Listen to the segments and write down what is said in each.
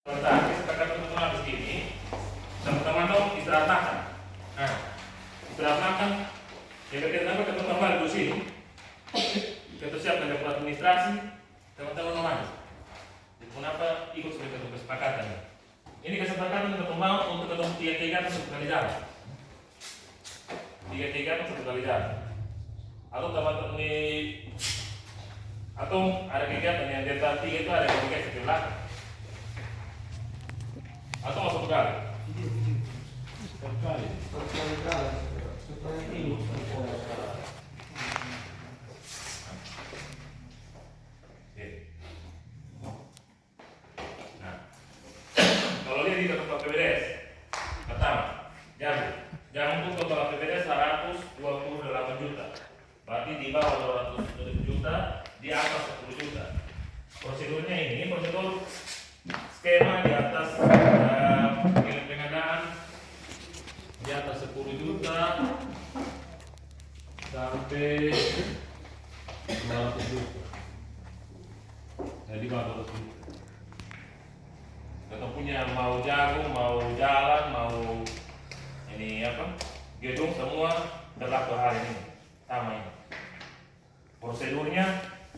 Sebentar, sepakat untuk habis ini teman-teman dong istirahat makan. Nah, istirahat makan ya ketika apa teman-teman dulu sini kita siapkan dari administrasi teman-teman nomor kenapa ikut sebagai kesepakatan ini kesepakatan teman-teman untuk ketemu tiga satu kali jalan tiga satu kali jalan atau teman-teman ini atau ada kegiatan yang data tiga itu ada kegiatan sebelah atau masuk kali sekali nah kalau lihat di tempat PBDS pertama jangan untuk total PBDS 128 juta berarti di bawah 200 juta di atas 10 juta prosedurnya ini prosedur skema di atas nilai pengadaan di atas 10 juta sampai 200 juta jadi 200 juta kita punya mau jagung, mau jalan, mau ini apa gedung semua berlaku hari ini sama ini prosedurnya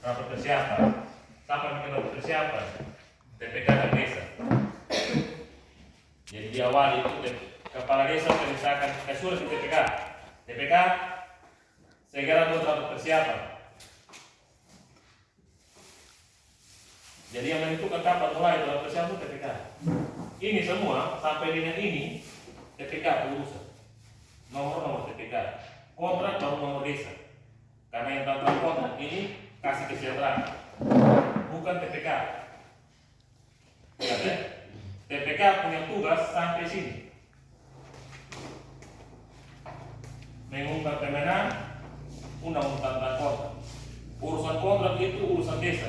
rapat persiapan sampai bikin rapat persiapan TPK dan desa. Jadi di awal itu kepala desa misalkan surat di TPK segera buat rapat persiapan. Jadi yang menentukan kapan mulai rapat persiapan TPK. Ini semua sampai dengan ini TPK urusan nomor TPK kontrak baru nomor desa. Karena yang tentang kontrak ini kasih kesejahteraan bukan TPK. Jadi, TPK punya tugas sampai sini mengungkap pemenang undang-undang tentang kontrak. Urusan kontrak itu urusan desa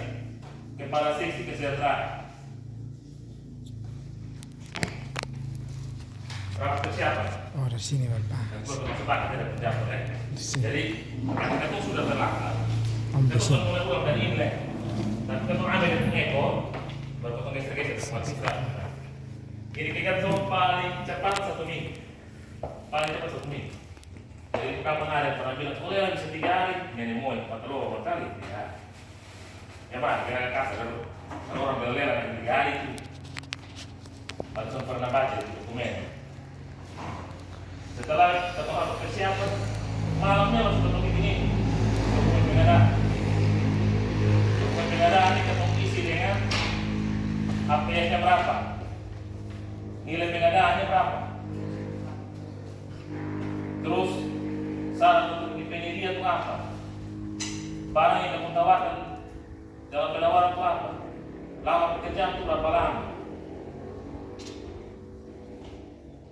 kepala seksi kesejahteraan rapat persiapan. Oh, dari sini Bapak. Sepakat tidak penjabut ya. Jadi kita tuh sudah terlambat. Kita mulai ulang dari Imlek. Dan kita tuh ambil dari ekor baru potong geser-geser semua sisa. Ini kita tuh paling cepat 1 minggu. Paling cepat 1 minggu. Jadi kapan ada yang pernah bilang, oh ya bisa 3 hari, nenek moy 4 telur kali. Ya Pak, kira kasar kan. Kalau orang belela yang 3 hari itu. Langsung pernah baca di dokumen. Setelah ketemu persiapan, malamnya langsung ketemu ini. Dokumen pengadaan. Dokumen pengadaan ini ketemu isi dengan APS-nya berapa, nilai pengadaannya berapa, terus syarat untuk penyedia itu apa, barang yang kamu tawarkan dalam penawaran itu apa, lama pekerjaan itu berapa lama,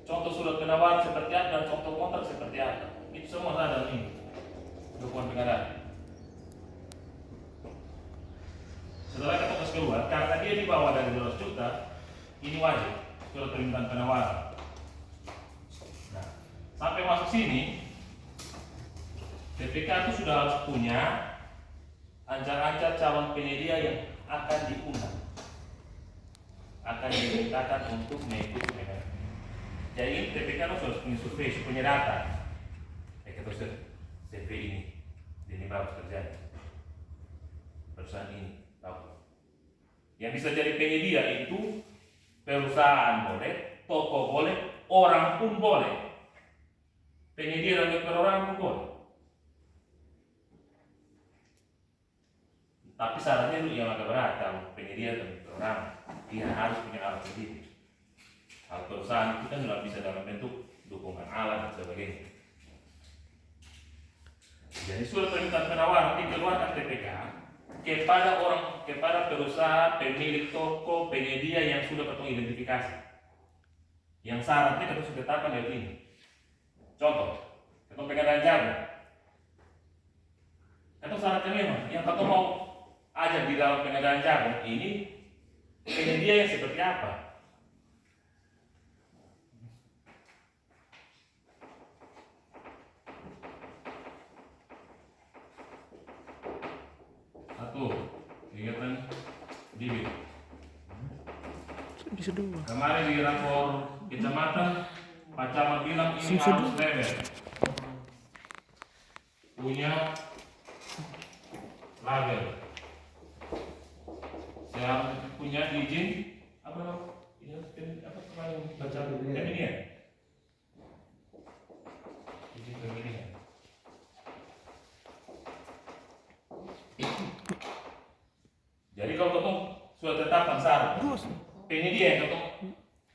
contoh surat penawaran seperti apa dan contoh kontrak seperti apa, itu semua ada dalam ini dokumen pengadaan. Setelah kita tes keluar, karena dia di bawah dari 200 juta, ini wajib surat permintaan penawaran. Nah, sampai masuk sini, BPK itu sudah harus punya ancar-ancar calon penyedia yang akan diundang, akan dimintakan untuk mengikuti mereka. Jadi BPK itu sudah punya survei, punya data. Kita sudah CV ini baru terjadi perusahaan ini. Yang bisa jadi penyedia itu perusahaan boleh, toko boleh, orang pun boleh. Penyedia dan perorangan pun boleh. Tapi syaratnya itu yang agak berat kalau penyedia dan perorangan. Dia harus punya alat sendiri. Kalau perusahaan itu kan nggak bisa dalam bentuk dukungan alat dan sebagainya. Jadi surat permintaan penawaran dikeluarkan TPK kepada perusahaan, pemilik toko, penyedia yang sudah ketemu identifikasi. Yang syaratnya kita sudah tetapkan dari ini. Contoh, ketemu pengadaan jagung. Itu syaratnya memang yang kita mau ajak di dalam pengadaan jagung ini penyedia yang seperti apa? Satu, kegiatan bibit. Kemarin di rapor kecamatan Pak Camat bilang ini harus level, punya label, saya harus punya izin apa kemarin baca pemilihan, izin pemilihan. Jadi kalau ketemu sudah tetapkan syarat, penyedia yang ketemu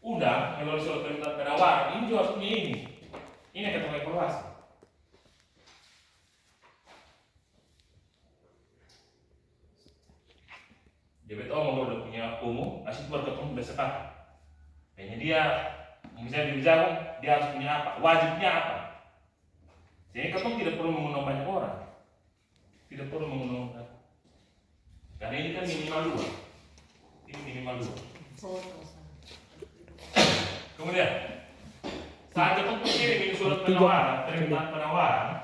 undang melalui surat perintah penawaran ini juga harus punya ini yang ketemu evaluasi. DBTO mau udah punya umum, asik buat ketemu bersepakat. Penyedia misalnya di Jagung dia harus punya apa, wajibnya apa. Jadi ketemu tidak perlu mengundang banyak orang, tidak perlu mengundang. Karena ini kan minimal 2. Ini minimal 2. Kemudian saat ketemu kirim ini surat penawaran, permintaan penawaran,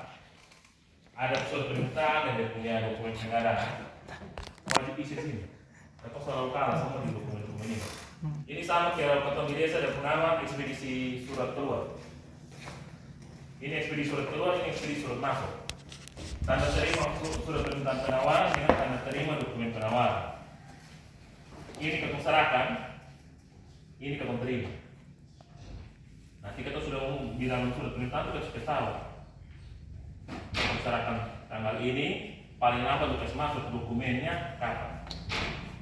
ada surat permintaan dan dia punya dokumen pengadaan, wajib isi sini. Atau selalu kalah sama di dokumen-dokumen ini. Ini sama kayak kalau di desa ada penama ekspedisi surat keluar. Ini ekspedisi surat keluar, ini ekspedisi surat masuk. Tanda terima surat permintaan penawaran dengan tanda terima dokumen penawaran. Ini ketemu serahkan, ini ketemu terima. Nanti kita sudah bilang surat permintaan itu sudah tahu. Serahkan tanggal ini, paling lambat untuk masuk dokumennya kapan?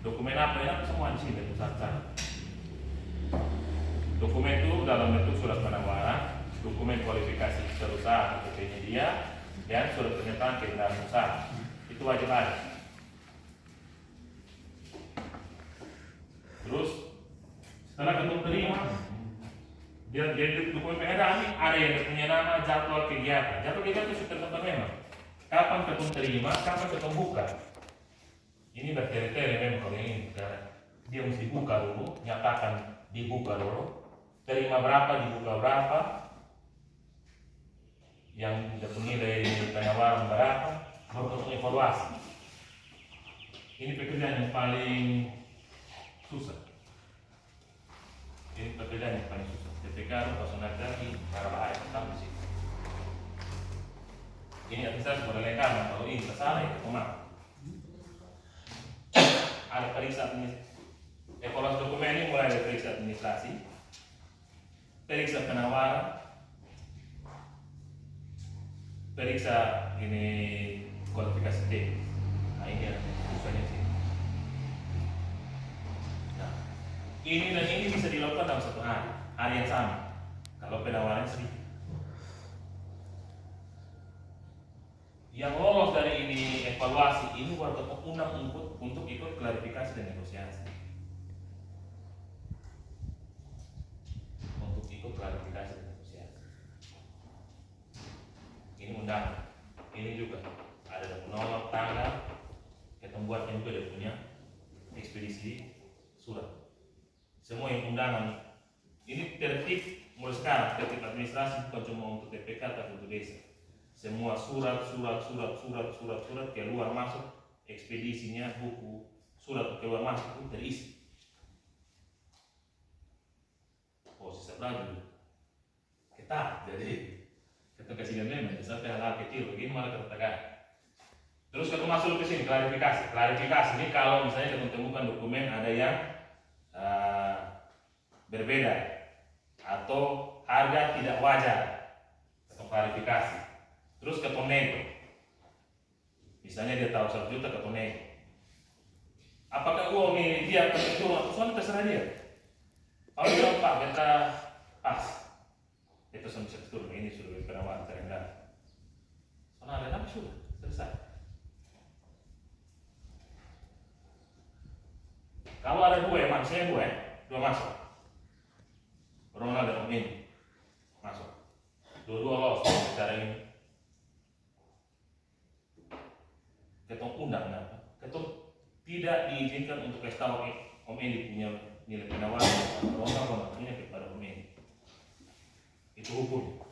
Dokumen apa ya? Semua di sini satu-satu. Dokumen itu dalam bentuk surat penawaran, dokumen kualifikasi perusahaan atau penyedia, dan surat pernyataan keinginan usaha. Itu wajib ada. Terus setelah ketemu terima, dia dokumen pengadaan ini ada yang punya nama jadwal kegiatan. Jadwal kegiatan itu sudah tertentu memang. Kapan ketemu terima, kapan ketemu buka. Ini bertele-tele memang kalau ini. Dia mesti buka dulu, nyatakan dibuka dulu. Terima berapa, dibuka berapa. Yang tidak nilai penawaran berapa, baru ketemu evaluasi. Ini pekerjaan yang paling susah. Ini pekerjaan yang paling susah. TPK personal dari para bahaya tetap di situ. Ini administrasi boleh lengkap, kalau ini salah ya kemana? Ada periksa administrasi. Evaluasi dokumen ini mulai dari periksa administrasi, periksa penawaran, periksa ini kualifikasi teknis. Nah ini ya susahnya sih. Nah ini dan ini bisa dilakukan dalam satu hari yang sama. Kalau penawaran sedikit. Yang lolos dari ini evaluasi ini baru undang untuk ikut klarifikasi dan negosiasi. Untuk ikut klarifikasi dan negosiasi. Ini undangan. Ini juga ada nomor tanggal, ketembuatnya juga dia punya ekspedisi surat. Semua yang undangan ini tertib mulai sekarang, tertib administrasi bukan cuma untuk TPK tapi untuk desa. Semua surat keluar masuk ekspedisinya, buku surat keluar masuk itu terisi. Posisi sebelah dulu ketat, jadi kita kasih memang sampai hal kecil begini malah ketegangan. Terus kita masuk ke sini klarifikasi ini kalau misalnya kita temukan dokumen ada yang berbeda atau harga tidak wajar atau klarifikasi. Terus ke nego, misalnya dia tahu 1 juta ke nego. Apakah uang ini dia itu soalnya terserah dia. Kalau bilang Pak kita pas, itu sama sektor ini sudah penawaran terendah. Soalnya ada sudah selesai. Kalau ada 2 yang saya 2 masuk. Ronald dan Om ini masuk. Dua-dua lolos secara ini. Ketua undang, ketua tidak diizinkan untuk kasih tahu Om ini punya nilai penawaran Ronald ini kepada Om ini. Itu hukum.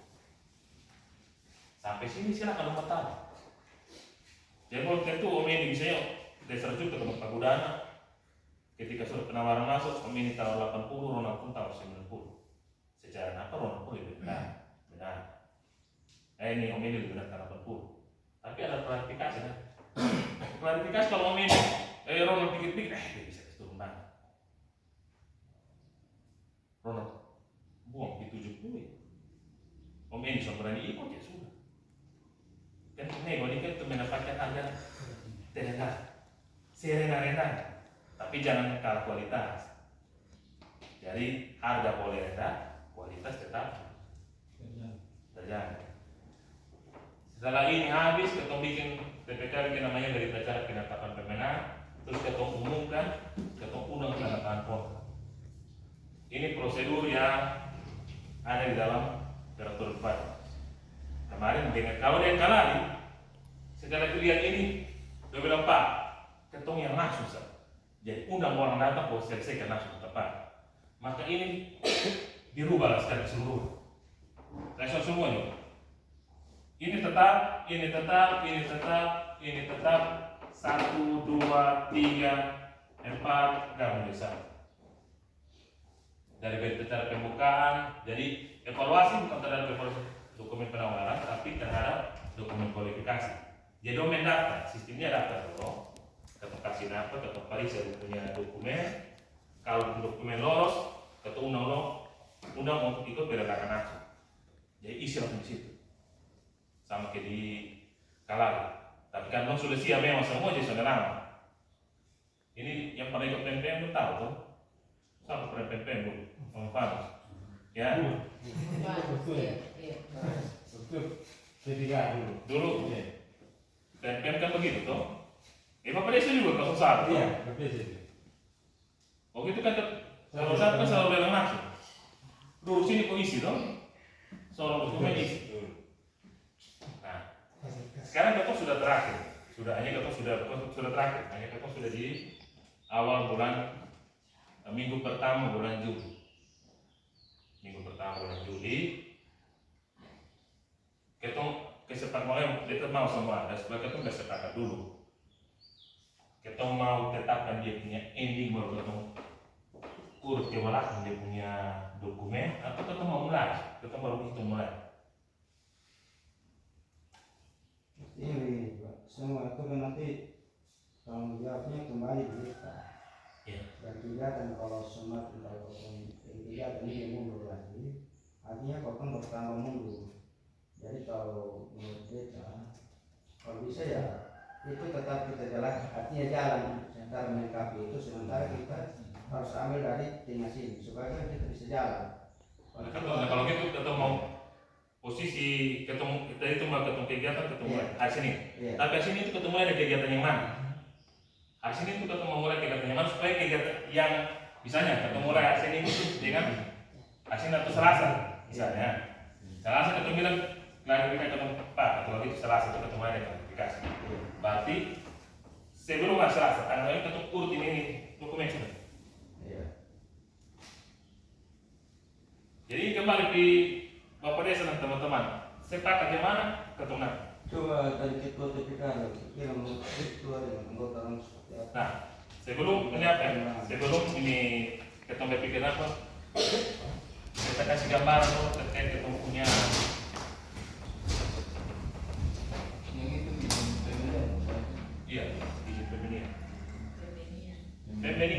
Sampai sini silakan Om tahu. Jadi kalau tentu Om ini misalnya dari 100 juta ke Pak Gudana, ketika ketika sudah penawaran masuk, ini taruh 80, Ronald pun taruh 90. Secara apa Ronald pun lebih benar. Ini Om ini lebih benar karena 80. Tapi ada klarifikasi kan? Klarifikasi kalau Om ini, Ronald pikir-pikir, dia bisa turun banget. Ronald buang di 70. Om ini sudah berani ikut ya sudah. Kan nego ini kan untuk mendapatkan harga terendah, serendah-rendah, tapi jangan kalah kualitas. Jadi harga boleh rendah, kualitas tetap terjaga. Setelah ini habis, kita bikin PPK bikin namanya dari acara penetapan pemenang, terus kita umumkan, kita undang penetapan kontrak. Ini prosedur yang ada di dalam peraturan debat. Kemarin dengan kalau dia kalah, setelah lihat ini, dia bilang Pak, ketong yang langsung sah. Jadi undang orang datang kok selesaikan langsung tepat. Maka ini dirubah secara keseluruhan. Langsung semuanya. Ini tetap, ini tetap, ini tetap, ini tetap 1, 2, 3, 4 gabung besar. Dari cara pembukaan, jadi evaluasi bukan terhadap dokumen penawaran, tapi terhadap dokumen kualifikasi. Jadi dokumen daftar, sistemnya daftar dulu. Kita kasih apa, kita periksa punya dokumen. Kalau dokumen lolos, kita undang untuk ikut penegakan langsung. Jadi isi langsung di situ. Sama kayak di Kalari. Tapi kan dong sudah siap memang semua jadi sudah lama. Ini yang pernah ikut PMPM itu tahu tuh. Sama pernah PMPM dulu, Om Fanus. Ya. Dulu. PMPM kan begitu tuh. Pak Presiden juga 01. Iya, Pak Presiden. Oh gitu kan kalau saat kan selalu lelang langsung. Dulu sini kok isi tuh. Soal dokumen isi. Sekarang Ketua sudah terakhir, sudah terakhir, hanya Ketua sudah di awal bulan minggu pertama bulan Juli. Ketua kesepakatan mulai kita mau semua, dan sebelah Ketua nggak sepakat dulu. Ketua mau tetapkan dia punya ending baru Ketua urut kewalahan dia punya dokumen, atau Ketua mau mulai, Ketua baru itu mulai. Ini semua itu kan nanti tanggung jawabnya kembali ke kita. Dan kegiatan kalau semua kegiatan ini mundur lagi, artinya kau bertambah mundur. Jadi kalau menurut kita, kalau bisa ya itu tetap kita jalan, artinya jalan secara melengkapi itu, sementara kita harus ambil dari timnas ini supaya kita bisa jalan. Kalau gitu kita mau posisi ketemu kita itu mau ketemu kegiatan hari Senin. Tapi hari Senin itu ketemu ada kegiatan yang mana? Hari Senin itu ketemu mulai kegiatan yang mana supaya kegiatan yang misalnya ketemu mulai hari Senin itu dengan hari Senin atau Selasa misalnya. Selasa ketemu bilang klarifikasi ketemu Pak atau lagi Selasa ketemu ada klarifikasi. Berarti sebelum hari Selasa tanggalnya ketemu urut ini dokumen sudah. Jadi kembali di Bapak Desa dan teman-teman, sepakat yang mana ketunan? Coba dari ketua TPK kira mau ketua dengan anggota orang seperti apa? Nah, sebelum ini apa? Sebelum ini ketua berpikir apa? Kita kasih gambaran dulu terkait ketua punya. Yang itu bikin pemilihan.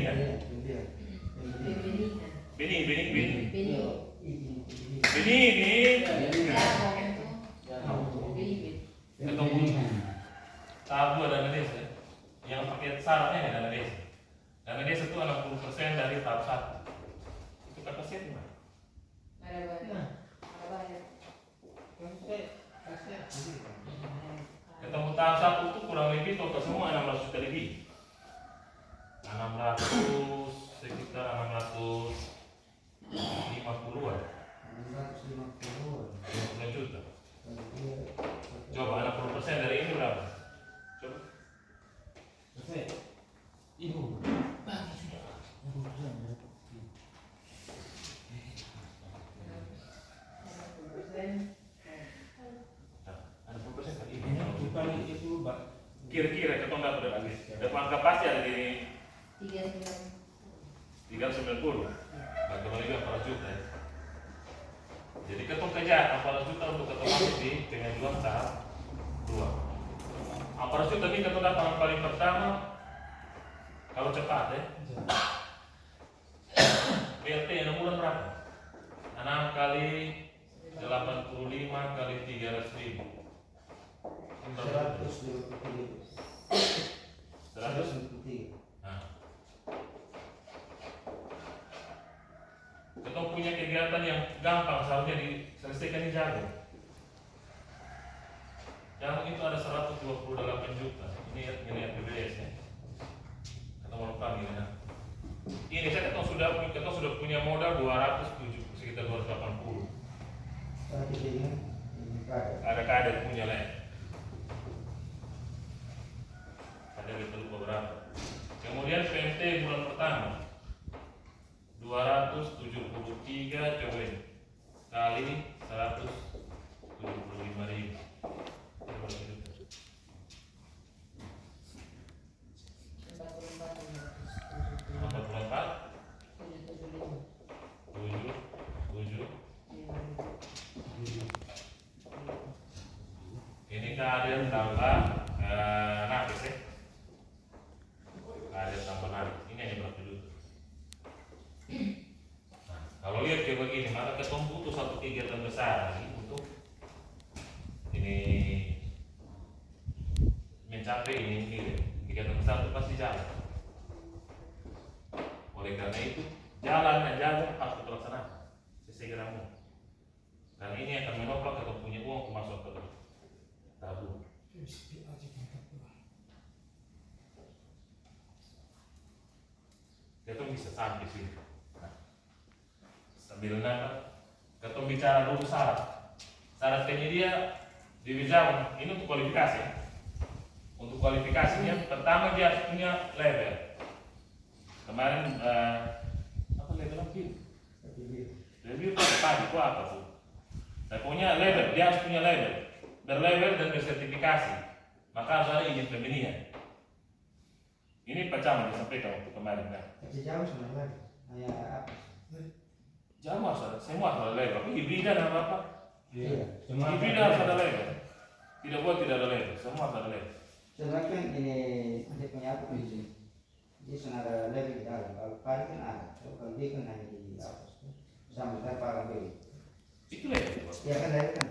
Iya, bikin pemilihan. Beni. Ketemu tahap 2 dana desa yang pakai syaratnya dana desa. Dana desa itu 60% dari tahap 1. Itu kapasitas gimana? Ketemu tahap 1 itu kurang lebih total semua 600 juta lebih. 600 sekitar 650-an. 50 juta. Coba 60% dari ini berapa? Coba. Ibu bagi sudah. Ada 10% kan ini. Bukan itu, Pak. Kira-kira ketemu nggak berapa lagi? Depan angka pasti ada di 39. kejar 400 juta untuk ketemu masuk di pengajuan tahap 2. 400 juta ini ketemu dapat paling pertama kalau cepat ya. BLT 6 bulan berapa? 6 kali 85 kali 300 ribu. 100. 153. Nah. Kita punya kegiatan yang gampang seharusnya diselesaikan di Jagung. Jagung itu ada 128 juta. Ini nilai APBDS ya. Kita mau lupa gimana. Ini saya kita sudah punya modal 270 sekitar 280. Tapi dia ini Ada kader punya lah. Ada kita lupa berapa. Kemudian PMT bulan pertama 273 coba kali 175 ribu. 44 ini keadaan tambah nafis ya. Keadaan tambah nafis. Ini hanya berapa dulu. Nah, kalau lihat kayak begini, maka kita butuh satu kegiatan besar lagi untuk ini mencapai ini kegiatan besar itu pasti jalan. Oleh karena itu, jalan dan jalan harus terlaksana sesegera mungkin. Karena ini akan menopang atau punya uang masuk ke tabung. Kita bisa sampai sini. Nah, sambil kita bicara dulu syarat. Syarat penyedia di Jagung ini untuk kualifikasi. Untuk kualifikasinya, pertama dia harus punya level. Kemarin apa level lagi? Level itu apa tuh? Saya punya level, dia harus punya level, berlevel dan bersertifikasi. Maka harus ada izin pembelian. Ini pertama disampaikan waktu kemarin kan. Tapi jauh sebenarnya hanya apa? Jauh harus ada, semua harus ada level. Hibridan apa apa? Iya. Hibridan harus ada level. Tidak boleh tidak ada level, semua harus ada level. Sebenarnya kan ini dia punya apa di sini? Dia sudah ada level di dalam. Kalau pari kan ada, kalau dia kan hanya di atas. Sama dengan para beli. Itu level. Ya kan level kan.